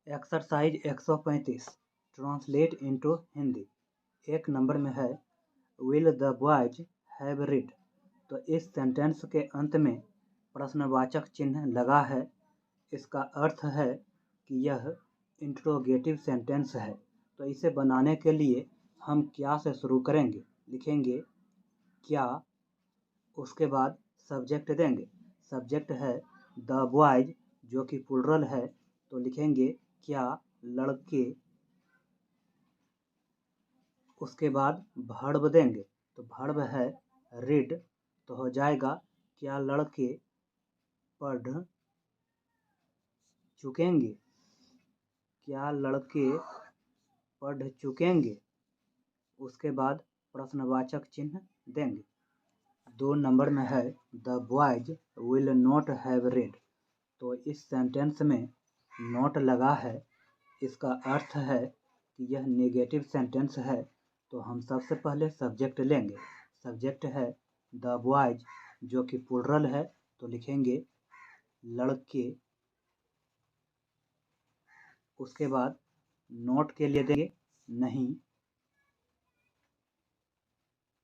Exercise 135 translate into Hindi. एक number में है will the boys have read. तो इस सेंटेंस के अंत में प्रश्नवाचक चिन्ह लगा है। इसका अर्थ है कि यह इंट्रोगेटिव सेंटेंस है। तो इसे बनाने के लिए हम क्या से शुरू करेंगे, लिखेंगे क्या, उसके बाद सब्जेक्ट देंगे। सब्जेक्ट है द बॉयज जो कि प्लुरल है, तो लिखेंगे क्या लड़के। उसके बाद वर्ब देंगे, तो वर्ब है रीड, तो हो जाएगा क्या लड़के पढ़ चुकेंगे। क्या लड़के पढ़ चुकेंगे। उसके बाद प्रश्नवाचक चिन्ह देंगे। 2 नंबर में है the boys will not have read. तो इस सेंटेंस में नॉट लगा है। इसका अर्थ है कि यह नेगेटिव सेंटेंस है। तो हम सबसे पहले सब्जेक्ट लेंगे। सब्जेक्ट है द बॉयज जो कि प्लुरल है, तो लिखेंगे लड़के। उसके बाद नॉट के लिए देंगे नहीं।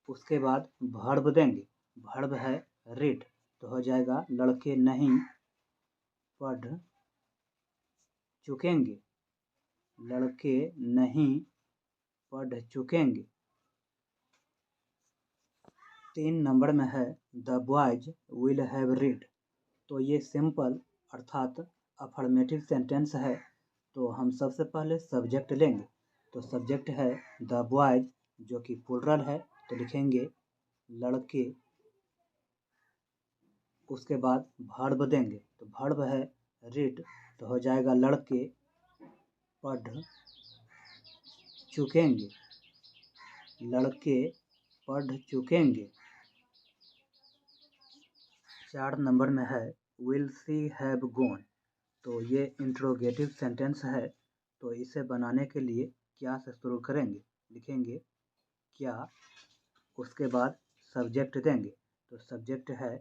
उसके बाद वर्ब देंगे। वर्ब है रीड, तो हो जाएगा लड़के नहीं पढ़ चुकेंगे। लड़के नहीं पढ़ चुकेंगे। 3 नंबर में है the boys will have read. तो ये सिंपल अर्थात अफर्मेटिव सेंटेंस है। तो हम सबसे पहले सब्जेक्ट लेंगे। तो सब्जेक्ट है द बॉयज जो कि प्लुरल है, तो लिखेंगे लड़के। उसके बाद वर्ब देंगे, तो वर्ब है रीड, तो हो जाएगा लड़के पढ़ चुकेंगे। लड़के पढ़ चुकेंगे। 4 नंबर में है विल शी हैव गॉन। तो ये इंट्रोगेटिव सेंटेंस है। तो इसे बनाने के लिए क्या से शुरू करेंगे, लिखेंगे क्या। उसके बाद सब्जेक्ट देंगे, तो सब्जेक्ट है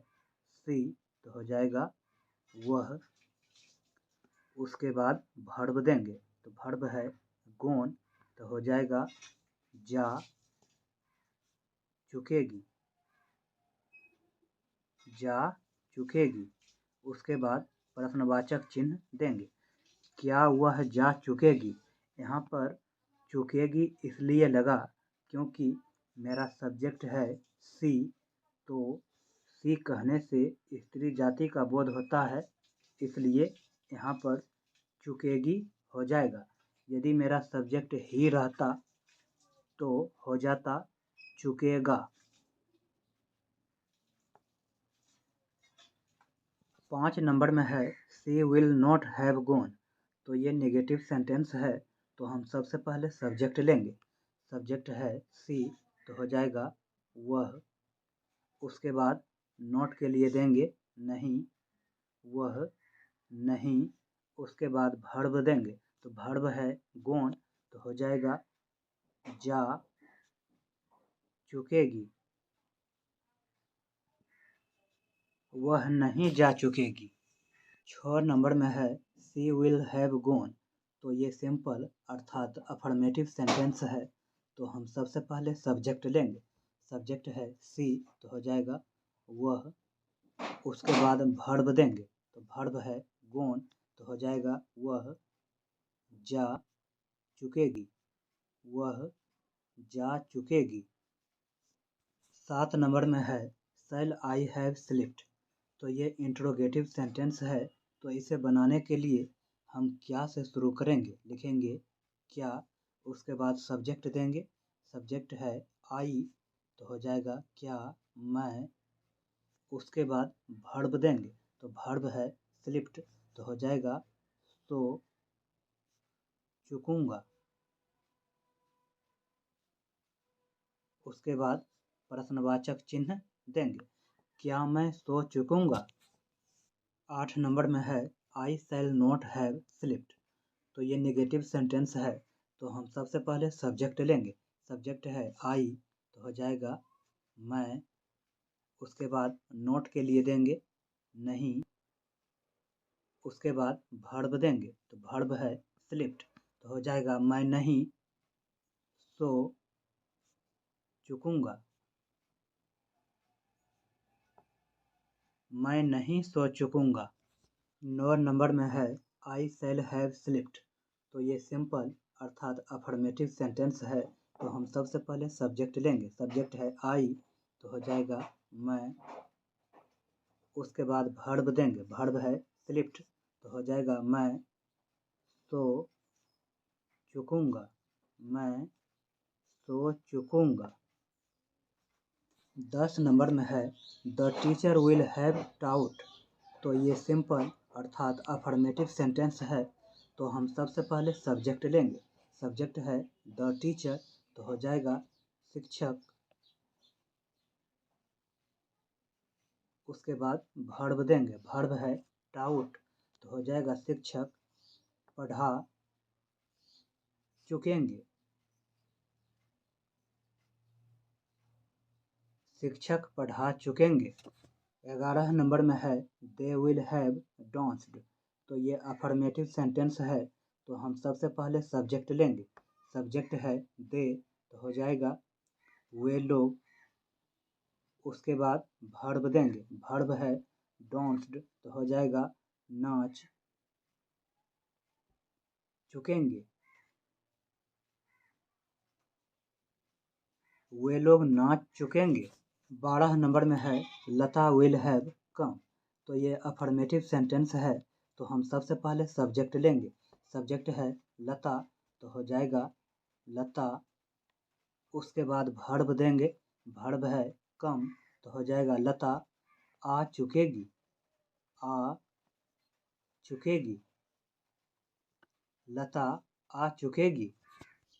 सी, तो हो जाएगा वह। उसके बाद वर्ब देंगे, तो वर्ब है गॉन, तो हो जाएगा जा चुकेगी। जा चुकेगी। उसके बाद प्रश्नवाचक चिन्ह देंगे। क्या वह जा चुकेगी। यहाँ पर चुकेगी इसलिए लगा क्योंकि मेरा सब्जेक्ट है सी। तो सी कहने से स्त्री जाति का बोध होता है, इसलिए यहाँ पर चुकेगी हो जाएगा। यदि मेरा सब्जेक्ट ही रहता तो हो जाता चुकेगा। 5 नंबर में है सी विल नॉट हैव गॉन। तो ये नेगेटिव सेंटेंस है। तो हम सबसे पहले सब्जेक्ट लेंगे। सब्जेक्ट है सी, तो हो जाएगा वह। उसके बाद नॉट के लिए देंगे नहीं, वह नहीं। उसके बाद वर्ब देंगे, तो वर्ब है गॉन, तो हो जाएगा जा चुकेगी। वह नहीं जा चुकेगी। 6 नंबर में है सी विल हैव गॉन। तो ये सिंपल अर्थात अफर्मेटिव सेंटेंस है। तो हम सबसे पहले सब्जेक्ट लेंगे। सब्जेक्ट है सी, तो हो जाएगा वह। उसके बाद वर्ब देंगे, तो वर्ब है गॉन, तो हो जाएगा वह जा चुकेगी। वह जा चुकेगी। 7 नंबर में है शैल आई हैव स्लिप्ड। तो ये इंट्रोगेटिव सेंटेंस है। तो इसे बनाने के लिए हम क्या से शुरू करेंगे, लिखेंगे क्या। उसके बाद सब्जेक्ट देंगे। सब्जेक्ट है आई, तो हो जाएगा क्या मैं। उसके बाद वर्ब देंगे, तो वर्ब है स्लिप्ड, तो हो जाएगा सो चुकूंगा। उसके बाद प्रश्नवाचक चिन्ह देंगे, क्या मैं सो चुकूंगा। 8 नंबर में है आई शैल नॉट हैव स्लिप्ड। तो ये नेगेटिव सेंटेंस है। तो हम सबसे पहले सब्जेक्ट लेंगे। सब्जेक्ट है आई, तो हो जाएगा मैं। उसके बाद नॉट के लिए देंगे नहीं। उसके बाद वर्ब देंगे, तो वर्ब है स्लिप्ड, तो हो जाएगा मैं नहीं सो चुकूंगा। मैं नहीं सो चुकूंगा। 9 नंबर में है आई शैल हैव स्लिप्ड, तो ये सिंपल अर्थात अफर्मेटिव सेंटेंस है। तो हम सबसे पहले सब्जेक्ट लेंगे। सब्जेक्ट है आई, तो हो जाएगा मैं। उसके बाद वर्ब देंगे। वर्ब है स्लिप्ड, तो हो जाएगा मैं सो चुकूंगा। मैं सो चुकूंगा। 10 नंबर में है the teacher will have taut, तो ये सिंपल अर्थात अफर्मेटिव सेंटेंस है। तो हम सबसे पहले सब्जेक्ट लेंगे। सब्जेक्ट है द टीचर, तो हो जाएगा शिक्षक। उसके बाद वर्ब देंगे। वर्ब है टाउट, तो हो जाएगा शिक्षक पढ़ा चुकेंगे। शिक्षक पढ़ा चुकेंगे। 11 नंबर में है दे विल हैव डांस्ड, तो ये अफर्मेटिव सेंटेंस है। तो हम सबसे पहले सब्जेक्ट लेंगे। सब्जेक्ट है दे, तो हो जाएगा वे लोग। उसके बाद वर्ब देंगे। वर्ब है डांस्ड, तो हो जाएगा नाच चुकेंगे। वे लोग नाच चुकेंगे। 12 नंबर में है लता विल हैव कम, तो ये अफर्मेटिव सेंटेंस है। तो हम सबसे पहले सब्जेक्ट लेंगे। सब्जेक्ट है लता, तो हो जाएगा लता। उसके बाद वर्ब देंगे। वर्ब है कम, तो हो जाएगा लता आ चुकेगी। आ चुकेगी। लता आ चुकेगी।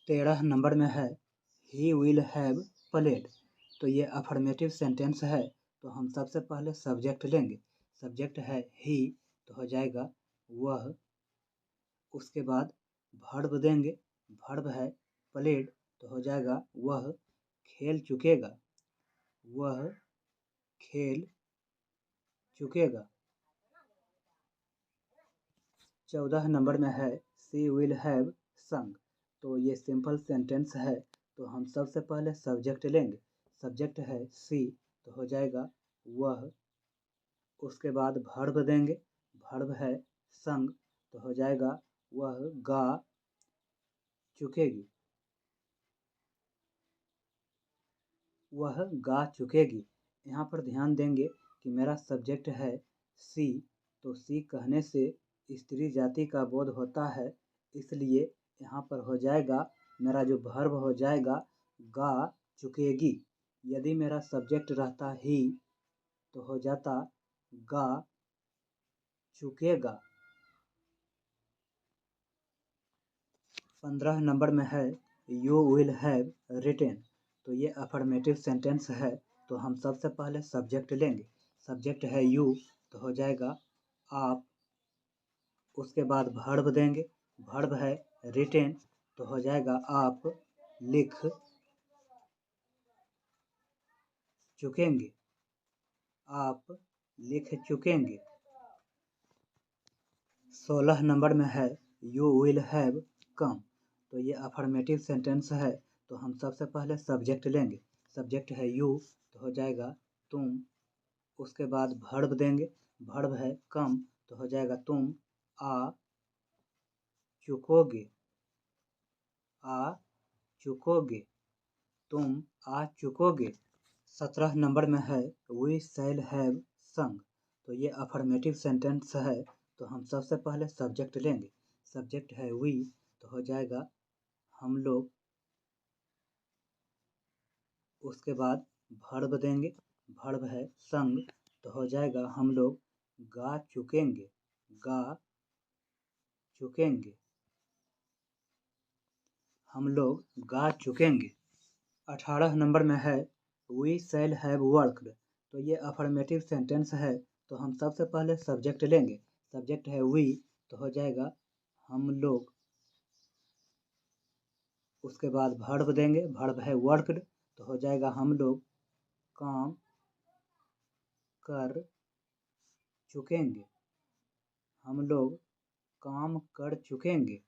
13 नंबर में है ही विल हैव प्लेड, तो ये अफर्मेटिव सेंटेंस है। तो हम सबसे पहले सब्जेक्ट लेंगे। सब्जेक्ट है ही, तो हो जाएगा वह। उसके बाद वर्ब देंगे। वर्ब है प्लेड, तो हो जाएगा वह खेल चुकेगा। वह खेल चुकेगा। 14 नंबर में है सी विल हैव संग, तो ये सिंपल सेंटेंस है। तो हम सबसे पहले सब्जेक्ट लेंगे। सब्जेक्ट है सी, तो हो जाएगा वह। उसके बाद वर्ब देंगे। वर्ब है संग, तो हो जाएगा वह गा चुकेगी। वह गा चुकेगी। यहाँ पर ध्यान देंगे कि मेरा सब्जेक्ट है सी, तो सी कहने से स्त्री जाति का बोध होता है, इसलिए यहाँ पर हो जाएगा मेरा जो वर्ब हो जाएगा गा चुकेगी। यदि मेरा सब्जेक्ट रहता ही, तो हो जाता गा चुकेगा। 15 नंबर में है यू विल हैव रिटेन, तो ये अफर्मेटिव सेंटेंस है। तो हम सबसे पहले सब्जेक्ट लेंगे। सब्जेक्ट है यू, तो हो जाएगा आप। उसके बाद वर्ब देंगे। वर्ब है रिटेन, तो हो जाएगा आप लिख चुकेंगे। आप लिख चुकेंगे। 16 नंबर में है यू विल हैव कम, तो ये अफर्मेटिव सेंटेंस है। तो हम सबसे पहले सब्जेक्ट लेंगे। सब्जेक्ट है यू, तो हो जाएगा तुम। उसके बाद वर्ब देंगे। वर्ब है कम, तो हो जाएगा तुम आ चुकोगे। आ चुकोगे। तुम आ चुकोगे। 17 नंबर में है वी शैल हैव संग, तो ये अफर्मेटिव सेंटेंस है। तो हम सबसे पहले सब्जेक्ट लेंगे। सब्जेक्ट है वी, तो हो जाएगा हम लोग। उसके बाद वर्ब देंगे। वर्ब है संग, तो हो जाएगा हम लोग गा चुकेंगे। गा चुकेंगे। हम लोग गा चुकेंगे। 18 नंबर में है वी शैल हैव वर्कड, तो ये अफर्मेटिव सेंटेंस है। तो हम सबसे पहले सब्जेक्ट लेंगे। सब्जेक्ट है वी, तो हो जाएगा हम लोग। उसके बाद वर्ब देंगे। वर्ब है वर्कड, तो हो जाएगा हम लोग काम कर चुकेंगे। हम लोग काम कर चुकेंगे।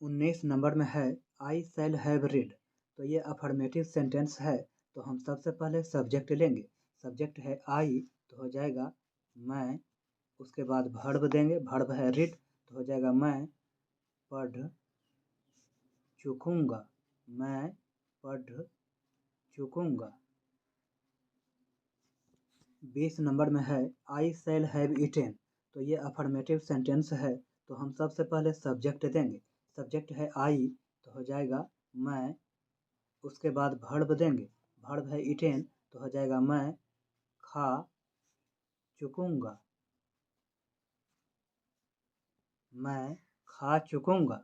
19 नंबर में है आई शैल हैव रीड। तो ये अफर्मेटिव सेंटेंस है, तो हम सबसे पहले सब्जेक्ट लेंगे। सब्जेक्ट है आई तो हो जाएगा मैं, उसके बाद वर्ब देंगे, वर्ब है रीड तो हो जाएगा मैं पढ़ चुकूंगा, मैं पढ़ चुकूंगा। 20 नंबर में है आई शैल हैव ईटेन। तो ये अफर्मेटिव सेंटेंस है, तो हम सबसे पहले सब्जेक्ट देंगे। सब्जेक्ट है आई तो हो जाएगा मैं, उसके बाद वर्ब देंगे, वर्ब है ईटेन तो हो जाएगा मैं खा चुकूंगा, मैं खा चुकूंगा।